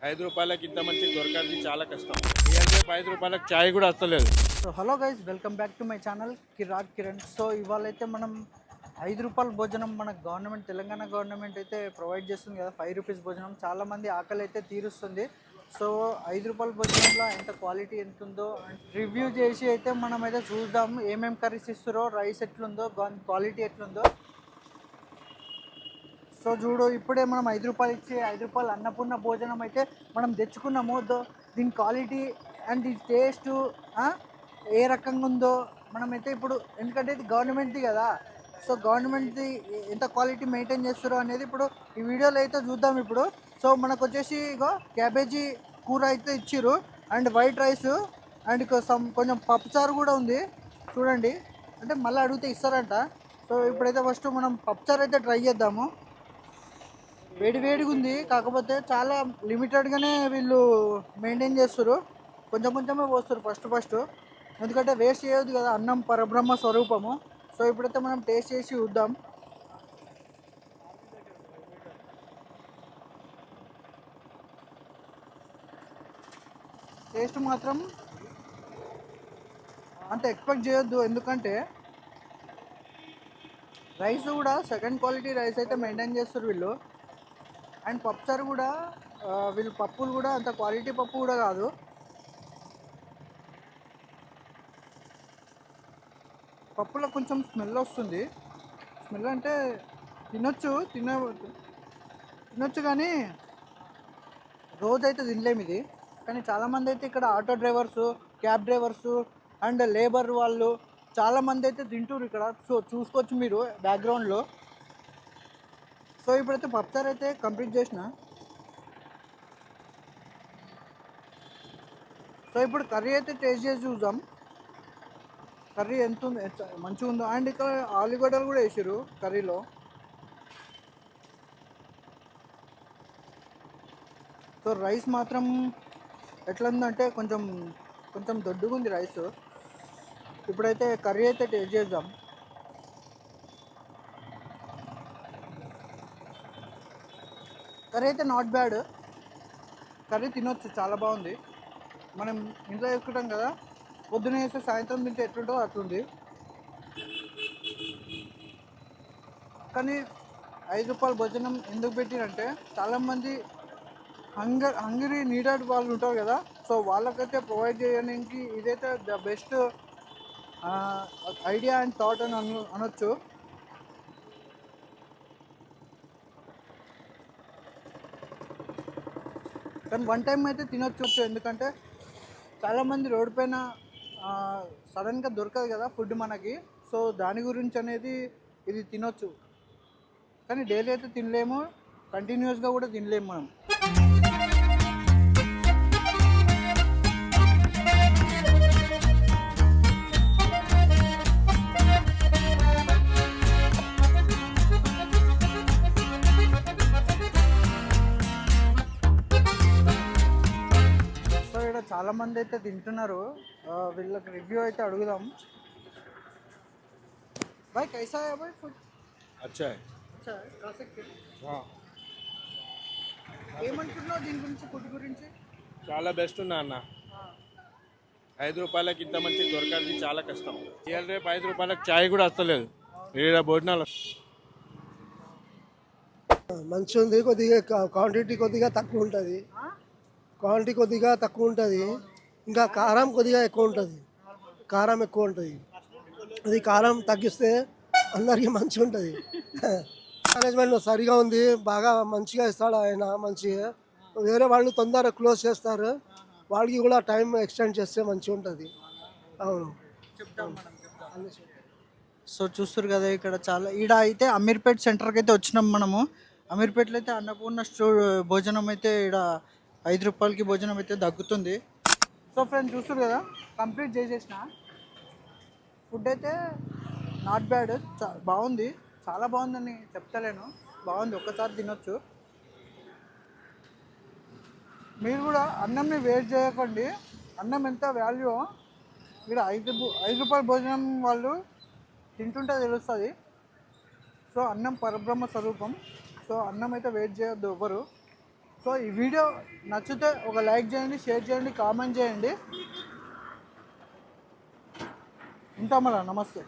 రూ. 5కి ఇంత మంచి దొరకాలి చాలా కష్టం. రియల్ రేపు రూ. 5కి చాయ్ కూడా వస్తలేదు. So hello guys, welcome back to my channel Kiran. So ఇవాళ అయితే మనం రూ. 5 భోజనం మన గవర్నమెంట్ తెలంగాణ గవర్నమెంట్ అయితే ప్రొవైడ్ చేస్తుంది కదా. ₹5 భోజనం చాలామంది ఆకలి అయితే తీరుస్తుంది. సో ₹5 భోజనంలో ఎంత క్వాలిటీ ఎంత ఉందో రివ్యూ చేసి అయితే మనం అయితే చూద్దాం. ఏమేమి కర్రీస్ ఇస్తారో, రైస్ ఎట్లుందో, క్వాలిటీ ఎట్లుందో. సో చూడు, ఇప్పుడే మనం ₹5 ఇచ్చి ₹5 అన్నపూర్ణ భోజనం అయితే మనం తెచ్చుకున్నాము. దీని క్వాలిటీ అండ్ ఈ టేస్ట్ ఏ రకంగా ఉందో మనమైతే ఇప్పుడు, ఎందుకంటే ఇది గవర్నమెంట్ది కదా. సో గవర్నమెంట్ది ఎంత క్వాలిటీ మెయింటైన్ చేస్తారో అనేది ఇప్పుడు ఈ వీడియోలో అయితే చూద్దాం. ఇప్పుడు సో మనకు వచ్చేసి ఇగో క్యాబేజీ కూర అయితే ఇచ్చిర్రు, అండ్ వైట్ రైస్, అండ్ కొంచెం పప్పుచారు కూడా ఉంది చూడండి. అంటే మళ్ళీ అడిగితే ఇస్తారంట. సో ఇప్పుడైతే ఫస్ట్ మనం పప్పుచారు అయితే ట్రై చేద్దాము. వేడిగా ఉంది, కాకపోతే చాలా లిమిటెడ్గానే వీళ్ళు మెయింటైన్ చేస్తారు. కొంచెమే పోస్తారు ఫస్ట్, ఎందుకంటే వేస్ట్ చేయొద్దు కదా. అన్నం పరబ్రహ్మ స్వరూపము. సో ఇప్పుడైతే మనం టేస్ట్ చేసి చూద్దాం. టేస్ట్ మాత్రం అంత ఎక్స్పెక్ట్ చేయొద్దు, ఎందుకంటే రైస్ కూడా సెకండ్ క్వాలిటీ రైస్ అయితే మెయింటైన్ చేస్తారు వీళ్ళు. అండ్ పప్పుచారు కూడా వీళ్ళు పప్పులు కూడా అంత క్వాలిటీ పప్పు కూడా కాదు. పప్పులో కొంచెం స్మెల్ వస్తుంది. స్మెల్ అంటే తినొచ్చు కానీ రోజైతే తినలేము ఇది. కానీ చాలామంది అయితే ఇక్కడ auto drivers, cab drivers and labour వాళ్ళు చాలామంది అయితే తింటారు ఇక్కడ. సో చూసుకోవచ్చు మీరు బ్యాక్గ్రౌండ్లో. సో ఇప్పుడైతే పప్పుచారు అయితే కంప్లీట్ చేసిన. సో ఇప్పుడు కర్రీ అయితే టేస్ట్ చేసి చూద్దాం, కర్రీ ఎంత ఉంది, మంచిగా ఉందో. అండ్ ఇక్కడ ఆలుగడ్డలు కూడా వేసారు కర్రీలో. సో రైస్ మాత్రం ఎట్లా ఉందంటే కొంచెం దొడ్డుగా ఉంది రైస్. ఇప్పుడైతే కర్రీ అయితే టేస్ట్ చేద్దాం. కర్రీ అయితే నాట్ బ్యాడ్, కర్రీ తినొచ్చు, చాలా బాగుంది. మనం ఇంట్లో వేసుకుంటాం కదా, పొద్దున వేస్తే సాయంత్రం తింటే ఎట్లుంటుందో అట్లుంది. కానీ ₹5 భోజనం ఎందుకు పెట్టినంటే, చాలామంది హంగరీ నీడెడ్ వాళ్ళు ఉంటారు కదా. సో వాళ్ళకైతే ప్రొవైడ్ చేయడానికి ఇదైతే the best idea and thought అని అనొచ్చు. కానీ వన్ టైం అయితే తినొచ్చు, ఎందుకంటే చాలామంది రోడ్డు పైన సడన్గా దొరకదు కదా ఫుడ్ మనకి. సో దాని గురించి అనేది ఇది తినొచ్చు, కానీ డైలీ అయితే తినలేము, కంటిన్యూస్గా కూడా తినలేము మనం. చాలామంది అయితే తింటున్నారు, వీళ్ళకి రివ్యూ అయితే అడుగుదాం. भाई कैसा है भाई फूड? अच्छा है. अच्छा है, खा सकते. ఏమంటున్నావు దీని గురించి, ఫుడ్ గురించి? చాలా బెస్ట్ ఉన్నా అన్న. ₹5కి ఇంత మంచి దొరకాలి చాలా కష్టం. రియల్ రేపు ₹5కి చాయ్ కూడా వస్తలేదు ఈడ భోజనాలు. మంచిగా ఉంది, కొద్దిగా క్వాంటిటీ కొద్దిగా తక్కువ ఉంటుంది, ఇంకా కారం కొద్దిగా ఎక్కువ ఉంటుంది. అది కారం తగ్గిస్తే అందరికీ మంచిగా ఉంటుంది. మేనేజ్మెంట్ సరిగా ఉంది, బాగా మంచిగా ఇస్తాడు ఆయన. మంచిగా వేరే వాళ్ళు తొందరగా క్లోజ్ చేస్తారు, వాళ్ళకి కూడా టైం ఎక్స్టెండ్ చేస్తే మంచిగా ఉంటుంది. అవును, సో చూస్తారు కదా, ఇక్కడ చాలా అయితే అమీర్పేట్ సెంటర్కి అయితే వచ్చినాం మనము. అమీర్పేటలో అయితే అన్నపూర్ణ స్టోర్ భోజనం అయితే ఇక్కడ ₹5కి భోజనం అయితే తగ్గుతుంది. సో ఫ్రెండ్స్ చూస్తారు కదా, కంప్లీట్ చేసేసిన. ఫుడ్ అయితే నాట్ బ్యాడ్, బాగుంది, చాలా బాగుందని చెప్తలేను, బాగుంది, ఒక్కసారి తినొచ్చు. మీరు కూడా అన్నంని వేస్ట్ చేయకండి, అన్నం ఎంత వాల్యూ. ఇక్కడ ₹5 భోజనం వాళ్ళు తింటుంటే తెలుస్తుంది. సో అన్నం పరబ్రహ్మ స్వరూపం. సో అన్నం అయితే వేస్ట్ చేయొద్దు ఎవ్వరు. సో ఈ వీడియో నచ్చితే ఒక లైక్ చేయండి, షేర్ చేయండి, కామెంట్ చేయండి. ఉంటాం మళ్ళా, నమస్తే.